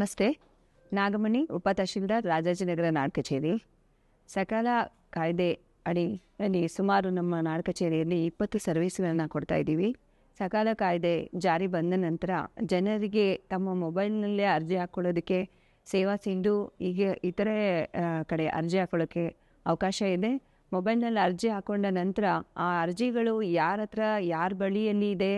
ನಮಸ್ತೆ. ನಾಗಮಣಿ, ಉಪ ತಹಶೀಲ್ದಾರ್, ರಾಜಾಜಿನಗರ ನಾಡ್ ಕಚೇರಿ. ಸಕಾಲ ಕಾಯ್ದೆ ಅಡಿಯಲ್ಲಿ ಸುಮಾರು ನಮ್ಮ ನಾಡ್ ಕಚೇರಿಯಲ್ಲಿ 20 ಸರ್ವಿಸ್ಗಳನ್ನು ಕೊಡ್ತಾ ಇದ್ದೀವಿ. ಸಕಾಲ ಕಾಯ್ದೆ ಜಾರಿ ಬಂದ ನಂತರ ಜನರಿಗೆ ತಮ್ಮ ಮೊಬೈಲ್ನಲ್ಲೇ ಅರ್ಜಿ ಹಾಕ್ಕೊಳ್ಳೋದಕ್ಕೆ ಸೇವಾ ಸಿಂಧು ಹೀಗೆ ಇತರೆ ಕಡೆ ಅರ್ಜಿ ಹಾಕ್ಕೊಳ್ಳೋಕ್ಕೆ ಅವಕಾಶ ಇದೆ. ಮೊಬೈಲ್ನಲ್ಲಿ ಅರ್ಜಿ ಹಾಕ್ಕೊಂಡ ನಂತರ ಆ ಅರ್ಜಿಗಳು ಯಾರ ಹತ್ರ ಯಾರ ಬಳಿಯಲ್ಲಿ ಇದೆ,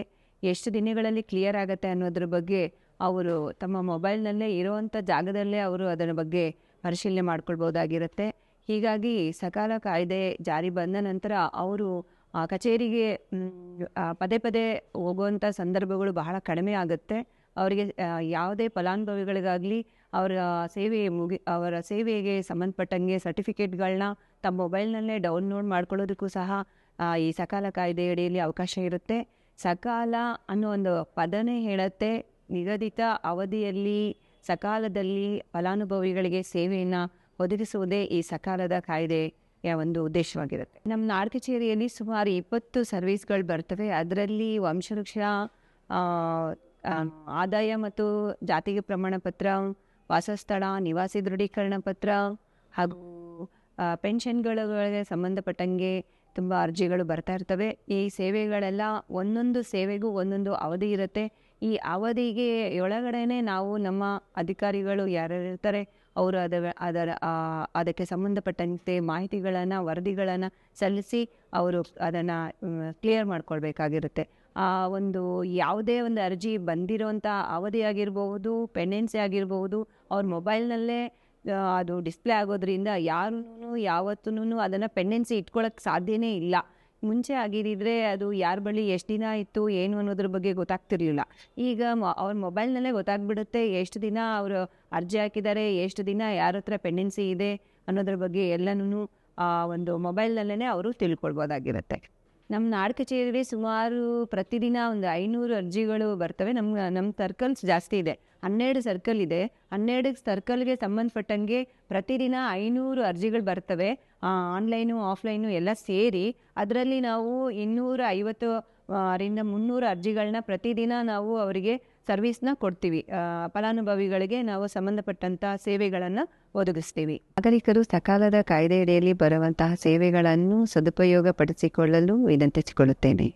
ಎಷ್ಟು ದಿನಗಳಲ್ಲಿ ಕ್ಲಿಯರ್ ಆಗುತ್ತೆ ಅನ್ನೋದ್ರ ಬಗ್ಗೆ ಅವರು ತಮ್ಮ ಮೊಬೈಲ್ನಲ್ಲೇ ಇರೋವಂಥ ಜಾಗದಲ್ಲೇ ಅವರು ಅದರ ಬಗ್ಗೆ ಪರಿಶೀಲನೆ ಮಾಡ್ಕೊಳ್ಬೋದಾಗಿರುತ್ತೆ. ಹೀಗಾಗಿ ಸಕಾಲ ಕಾಯ್ದೆ ಜಾರಿ ಬಂದ ನಂತರ ಅವರು ಕಚೇರಿಗೆ ಪದೇ ಪದೇ ಹೋಗುವಂಥ ಸಂದರ್ಭಗಳು ಬಹಳ ಕಡಿಮೆ ಆಗುತ್ತೆ. ಅವರಿಗೆ ಯಾವುದೇ ಫಲಾನುಭವಿಗಳಿಗಾಗಲಿ ಅವರ ಸೇವೆಗೆ ಸಂಬಂಧಪಟ್ಟಂಗೆ ಸರ್ಟಿಫಿಕೇಟ್ಗಳನ್ನ ತಮ್ಮ ಮೊಬೈಲ್ನಲ್ಲೇ ಡೌನ್ಲೋಡ್ ಮಾಡ್ಕೊಳ್ಳೋದಕ್ಕೂ ಸಹ ಈ ಸಕಾಲ ಕಾಯ್ದೆ ಅಡಿಯಲ್ಲಿ ಅವಕಾಶ ಇರುತ್ತೆ. ಸಕಾಲ ಅನ್ನೋ ಒಂದು ಪದನೇ ಹೇಳುತ್ತೆ, ನಿಗದಿತ ಅವಧಿಯಲ್ಲಿ ಸಕಾಲದಲ್ಲಿ ಫಲಾನುಭವಿಗಳಿಗೆ ಸೇವೆಯನ್ನು ಒದಗಿಸುವುದೇ ಈ ಸಕಾಲದ ಕಾಯ್ದೆಯ ಒಂದು ಉದ್ದೇಶವಾಗಿರುತ್ತೆ. ನಮ್ಮ ನಾಡ್ ಕಚೇರಿಯಲ್ಲಿ ಸುಮಾರು 20 ಸರ್ವಿಸ್ಗಳು ಬರ್ತವೆ. ಅದರಲ್ಲಿ ವಂಶವೃಕ್ಷ, ಆದಾಯ ಮತ್ತು ಜಾತಿಗೆ ಪ್ರಮಾಣ ಪತ್ರ, ವಾಸಸ್ಥಳ, ನಿವಾಸಿ ದೃಢೀಕರಣ ಪತ್ರ ಹಾಗೂ ಪೆನ್ಷನ್ಗಳಿಗೆ ಸಂಬಂಧಪಟ್ಟಂಗೆ ತುಂಬ ಅರ್ಜಿಗಳು ಬರ್ತಾ ಇರ್ತವೆ. ಈ ಸೇವೆಗಳೆಲ್ಲ ಒಂದೊಂದು ಸೇವೆಗೂ ಒಂದೊಂದು ಅವಧಿ ಇರುತ್ತೆ. ಈ ಅವಧಿಗೆ ಒಳಗಡೆನೆ ನಾವು ನಮ್ಮ ಅಧಿಕಾರಿಗಳು ಯಾರ್ಯಾರಿರ್ತಾರೆ ಅವರು ಅದಕ್ಕೆ ಸಂಬಂಧಪಟ್ಟಂತೆ ಮಾಹಿತಿಗಳನ್ನು, ವರದಿಗಳನ್ನು ಸಲ್ಲಿಸಿ ಅವರು ಅದನ್ನು ಕ್ಲಿಯರ್ ಮಾಡ್ಕೊಳ್ಬೇಕಾಗಿರುತ್ತೆ. ಒಂದು ಯಾವುದೇ ಒಂದು ಅರ್ಜಿ ಬಂದಿರೋಂಥ ಅವಧಿ ಆಗಿರಬಹುದು, ಪೆಂಡೆನ್ಸಿ ಆಗಿರಬಹುದು, ಅವ್ರ ಮೊಬೈಲ್ನಲ್ಲೇ ಅದು ಡಿಸ್ಪ್ಲೇ ಆಗೋದ್ರಿಂದ ಯಾರೂ ಯಾವತ್ತೂ ಅದನ್ನು ಪೆಂಡೆನ್ಸಿ ಇಟ್ಕೊಳ್ಳೋಕ್ಕೆ ಸಾಧ್ಯನೇ ಇಲ್ಲ. ಮುಂಚೆ ಆಗಿದ್ದರೆ ಅದು ಯಾರ ಬಳಿ ಎಷ್ಟು ದಿನ ಇತ್ತು ಏನು ಅನ್ನೋದ್ರ ಬಗ್ಗೆ ಗೊತ್ತಾಗ್ತಿರ್ಲಿಲ್ಲ. ಈಗ ಅವ್ರ ಮೊಬೈಲ್ನಲ್ಲೇ ಗೊತ್ತಾಗ್ಬಿಡುತ್ತೆ ಎಷ್ಟು ದಿನ ಅವರು ಅರ್ಜಿ ಹಾಕಿದ್ದಾರೆ, ಎಷ್ಟು ದಿನ ಯಾರ ಹತ್ರ ಪೆಂಡೆನ್ಸಿ ಇದೆ ಅನ್ನೋದ್ರ ಬಗ್ಗೆ ಎಲ್ಲನೂ ಒಂದು ಮೊಬೈಲ್ನಲ್ಲೇ ಅವರು ತಿಳ್ಕೊಳ್ಬೋದಾಗಿರುತ್ತೆ. ನಮ್ಮ ನಾಡ್ ಕಚೇರಿಯಲ್ಲಿ ಸುಮಾರು ಪ್ರತಿದಿನ ಒಂದು 500 ಅರ್ಜಿಗಳು ಬರ್ತವೆ. ನಮ್ಮ ಸರ್ಕಲ್ಸ್ ಜಾಸ್ತಿ ಇದೆ, 12 ಸರ್ಕಲ್ ಇದೆ. 12 ಸರ್ಕಲ್ಗೆ ಸಂಬಂಧಪಟ್ಟಂಗೆ ಪ್ರತಿದಿನ 500 ಅರ್ಜಿಗಳು ಬರ್ತವೆ. ಆನ್ಲೈನು ಆಫ್ಲೈನು ಎಲ್ಲ ಸೇರಿ ಅದರಲ್ಲಿ ನಾವು 250 ರಿಂದ 300 ಅರ್ಜಿಗಳನ್ನ ಪ್ರತಿದಿನ ನಾವು ಅವರಿಗೆ ಸರ್ವಿಸ್ನ ಕೊಡ್ತೀವಿ. ಫಲಾನುಭವಿಗಳಿಗೆ ನಾವು ಸಂಬಂಧಪಟ್ಟಂಥ ಸೇವೆಗಳನ್ನು ಒದಗಿಸ್ತೀವಿ. ನಾಗರಿಕರು ಸಕಾಲದ ಕಾಯ್ದೆಯಡಿಯಲ್ಲಿ ಬರುವಂತಹ ಸೇವೆಗಳನ್ನು ಸದುಪಯೋಗ ಪಡಿಸಿಕೊಳ್ಳಲು ವಿನಂತಿಸಿಕೊಳ್ಳುತ್ತೇನೆ.